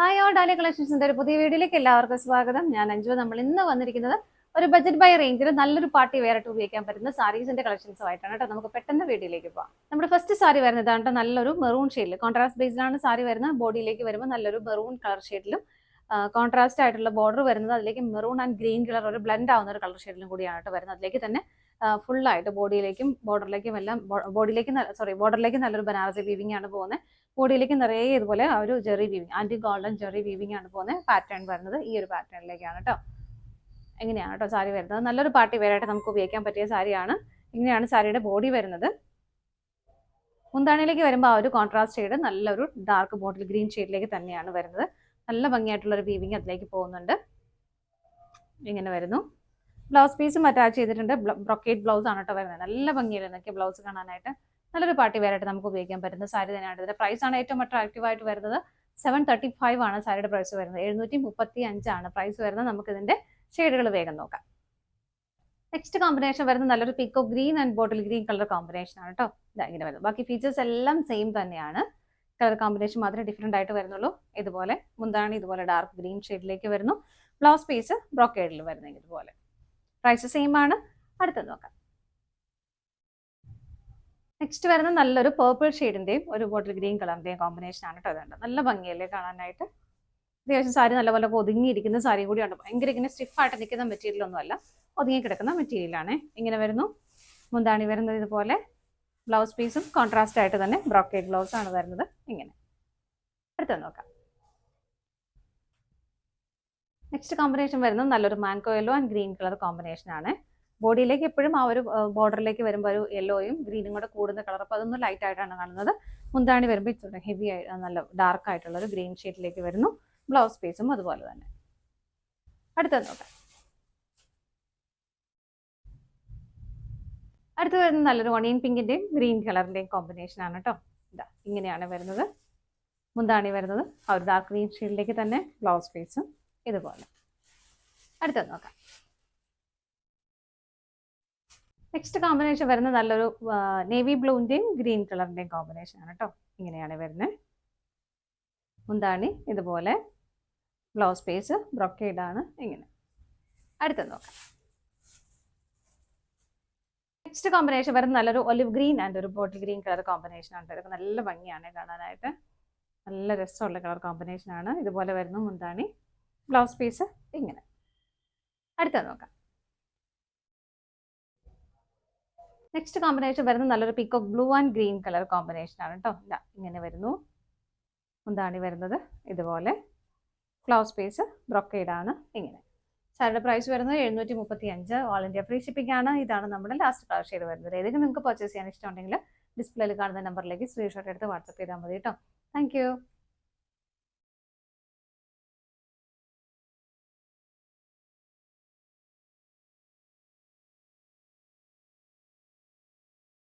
Hi all ഡാലി കളക്ഷൻസിന്റെ ഒരു പുതിയ വീഡിയോയിലേക്ക് എല്ലാവർക്കും സ്വാഗതം. ഞാൻ അഞ്ജു. നമ്മൾ ഇന്ന് വന്നിരിക്കുന്നത് ഒരു ബജറ്റ് ബൈ റേഞ്ചിൽ നല്ലൊരു പാർട്ടി വെയറായിട്ട് ഉപയോഗിക്കാൻ പറ്റുന്ന സാരീസിന്റെ കളക്ഷൻസുമായിട്ടാണ് കേട്ടോ. നമുക്ക് പെട്ടെന്ന് വീഡിയോയിലേക്ക് പോകാം. നമ്മുടെ ഫസ്റ്റ് സാരി വരുന്നതാണ് നല്ലൊരു മെറൂൺ ഷെയ്ഡിൽ, കോൺട്രാസ്റ്റ് ബേസ്ഡാണ് സാരി വരുന്നത്. ബോഡിയിലേക്ക് വരുമ്പോൾ നല്ലൊരു മെറൂൺ കളർ ഷെയ്ഡിലും കോൺട്രാസ്റ്റ് ആയിട്ടുള്ള ബോർഡർ വരുന്നത് അതിലേക്ക് മെറൂൺ ആൻഡ് ഗ്രീൻ കളർ ഒരു ബ്ലെൻഡ് ആവുന്ന ഒരു കളർ ഷെയ്ഡിലും കൂടിയാണ് കേട്ടോ വരുന്നത്. അതിലേക്ക് തന്നെ ഫുള്ളായിട്ട് ബോഡിയിലേക്കും ബോർഡറിലേക്കും എല്ലാം ബോർഡറിലേക്ക് നല്ലൊരു ബനാറസി വീവിംഗ് ആണ് പോകുന്നത്. ബോഡിയിലേക്ക് നിറയെ ഇതുപോലെ ആ ഒരു ജെറി വീവിംഗ്, ആന്റി ഗോൾഡൻ ജെറി വീവിംഗ് ആണ് പോകുന്നത്. പാറ്റേൺ വരുന്നത് ഈ ഒരു പാറ്റേണിലേക്കാണ് കേട്ടോ. എങ്ങനെയാണ് കേട്ടോ സാരി വരുന്നത്. നല്ലൊരു പാർട്ടി വെയറായിട്ട് നമുക്ക് ഉപയോഗിക്കാൻ പറ്റിയ സാരിയാണ്. ഇങ്ങനെയാണ് സാരിയുടെ ബോഡി വരുന്നത്. മുന്താണിയിലേക്ക് വരുമ്പോൾ ആ ഒരു കോൺട്രാസ്റ്റ് ഷെയ്ഡ് നല്ലൊരു ഡാർക്ക് ബോട്ടിൽ ഗ്രീൻ ഷെയ്ഡിലേക്ക് തന്നെയാണ് വരുന്നത്. നല്ല ഭംഗിയായിട്ടുള്ള ഒരു വീവിംഗ് അതിലേക്ക് പോകുന്നുണ്ട്. ഇങ്ങനെ വരുന്നു. ബ്ലൗസ് പീസും അറ്റാച്ച് ചെയ്തിട്ടുണ്ട്. ബ്രൊക്കേറ്റ് ബ്ലൗസ് ആണ് കേട്ടോ വരുന്നത്. നല്ല ഭംഗിയിൽ എന്നൊക്കെ ബ്ലൗസ് കാണാനായിട്ട് നല്ലൊരു പാർട്ടി വെയറായിട്ട് നമുക്ക് ഉപയോഗിക്കാൻ പറ്റുന്ന സാരി തന്നെയാണ്. ഇതിന്റെ പ്രൈസ് ആണ് ഏറ്റവും അട്രാക്റ്റീവ് ആയിട്ട് വരുന്നത്. 735 ആണ് സാരിയുടെ പ്രൈസ് വരുന്നത്. 735 ആണ് പ്രൈസ് വരുന്നത്. നമുക്ക് ഇതിന്റെ ഷെയ്ഡുകൾ വേഗം നോക്കാം. നെക്സ്റ്റ് കോമ്പിനേഷൻ വരുന്നത് നല്ലൊരു പീക്കോ green and bottle green colour combination ആണ് കേട്ടോ. ഇങ്ങനെ വരുന്നത്. ബാക്കി ഫീച്ചേഴ്സ് എല്ലാം സെയിം തന്നെയാണ്. കളർ കോമ്പിനേഷൻ മാത്രമേ ഡിഫറെന്റ് ആയിട്ട് വരുന്നുള്ളൂ. ഇതുപോലെ മുന്താണി ഇതുപോലെ ഡാർക്ക് ഗ്രീൻ ഷെയ്ഡിലേക്ക് വരുന്നു. ബ്ലൗസ് പീസ് ബ്രോക്കേഡിൽ വരുന്നത് ഇതുപോലെ. പ്രൈസ് സെയിം ആണ്. അടുത്തത് നോക്കാം. നെക്സ്റ്റ് വരുന്നത് നല്ലൊരു പേർപ്പിൾ ഷെയ്ഡിന്റെയും ഒരു ബോട്ടിൽ ഗ്രീൻ കളറിന്റെയും കോമ്പിനേഷൻ ആണ് കേട്ടോ. അതുണ്ട് നല്ല ഭംഗിയല്ലേ കാണാനായിട്ട്. അത്യാവശ്യം സാരി നല്ലപോലെ ഒതുങ്ങിയിരിക്കുന്ന സാരി കൂടിയുണ്ട്. ഭയങ്കര ഇങ്ങനെ സ്റ്റിഫായിട്ട് നിൽക്കുന്ന മെറ്റീരിയൽ ഒന്നുമല്ല, ഒതുങ്ങി കിടക്കുന്ന മെറ്റീരിയലാണ്. ഇങ്ങനെ വരുന്നു. മുന്താണി വരുന്നത് ഇതുപോലെ. ബ്ലൗസ് പീസും കോൺട്രാസ്റ്റ് ആയിട്ട് തന്നെ ബ്രോക്കേഡ് ബ്ലൗസ് ആണ് വരുന്നത്. ഇങ്ങനെ. അടുത്തത് നോക്കാം. നെക്സ്റ്റ് കോമ്പിനേഷൻ വരുന്നത് നല്ലൊരു mango yellow and green colour combination ആണ്. ബോഡിയിലേക്ക് എപ്പോഴും ആ ഒരു ബോർഡറിലേക്ക് വരുമ്പോൾ ഒരു യെല്ലോയും ഗ്രീനും കൂടെ കൂടുന്ന കളർ. അപ്പോൾ അതൊന്നും ലൈറ്റ് ആയിട്ടാണ് കാണുന്നത്. മുന്താണി വരുമ്പോൾ ഇച്ചിരി ഹെവി ആയി നല്ല ഡാർക്ക് ആയിട്ടുള്ള ഒരു ഗ്രീൻ ഷെയ്ഡിലേക്ക് വരുന്നു. ബ്ലൗസ് പീസും അതുപോലെ തന്നെ. അടുത്തത് നോക്കാം. അടുത്ത് വരുന്നത് നല്ലൊരു ഒണിയൻ പിങ്കിന്റെയും ഗ്രീൻ കളറിന്റെയും കോമ്പിനേഷൻ ആണ് കേട്ടോ. ഇങ്ങനെയാണ് വരുന്നത്. മുന്താണി വരുന്നത് ആ ഒരു ഡാർക്ക് ഗ്രീൻ ഷെയ്ഡിലേക്ക് തന്നെ. ബ്ലൗസ് പീസും ഇതുപോലെ. അടുത്തത് നോക്കാം. നെക്സ്റ്റ് കോമ്പിനേഷൻ വരുന്നത് നല്ലൊരു നേവി ബ്ലൂവിന്റെയും ഗ്രീൻ കളറിന്റെയും കോമ്പിനേഷൻ ആണ് കേട്ടോ. ഇങ്ങനെയാണ് വരുന്നത്. മുന്താണി ഇതുപോലെ. ബ്ലൗസ് പീസ് ബ്രൊക്കേഡ് ആണ്. ഇങ്ങനെ. അടുത്തത് നോക്കാം. നെക്സ്റ്റ് കോമ്പിനേഷൻ വരുന്നത് നല്ലൊരു ഒലിവ് ഗ്രീൻ ആൻഡ് ഒരു ബോട്ടിൽ ഗ്രീൻ കളർ കോമ്പിനേഷൻ ആണ്. ഇതൊക്കെ നല്ല ഭംഗിയാണ് കാണാനായിട്ട്. നല്ല രസമുള്ള കളർ കോമ്പിനേഷൻ ആണ്. ഇതുപോലെ വരുന്നു മുന്താണി. ബ്ലൗസ് പീസ് ഇങ്ങനെ. അടുത്തത് നോക്കാം. നെക്സ്റ്റ് കോമ്പിനേഷൻ വരുന്നത് നല്ലൊരു peacock blue and green colour combination ആണ് കേട്ടോ. ഇങ്ങനെ വരുന്നു. മുന്താണി വരുന്നത് ഇതുപോലെ. ബ്ലൗസ് പീസ് ബ്രൊക്കേഡ് ആണ്. ഇങ്ങനെ. സാരിയുടെ പ്രൈസ് വരുന്നത് 735. ഓൾ ഇന്ത്യ ഫ്രീ ഷിപ്പിംഗ് ആണ്. ഇതാണ് നമ്മുടെ ലാസ്റ്റ് കളർ ഷെയ്ഡ് വരുന്നത്. ഏതെങ്കിലും നിങ്ങൾക്ക് പർച്ചേസ് ചെയ്യാൻ ഇഷ്ടമുണ്ടെങ്കിൽ ഡിസ്പ്ലേയിൽ കാണുന്ന നമ്പറിലേക്ക് സ്ക്രീൻഷോട്ട് എടുത്ത് വാട്സപ്പ് ചെയ്താൽ മതി കേട്ടോ. താങ്ക്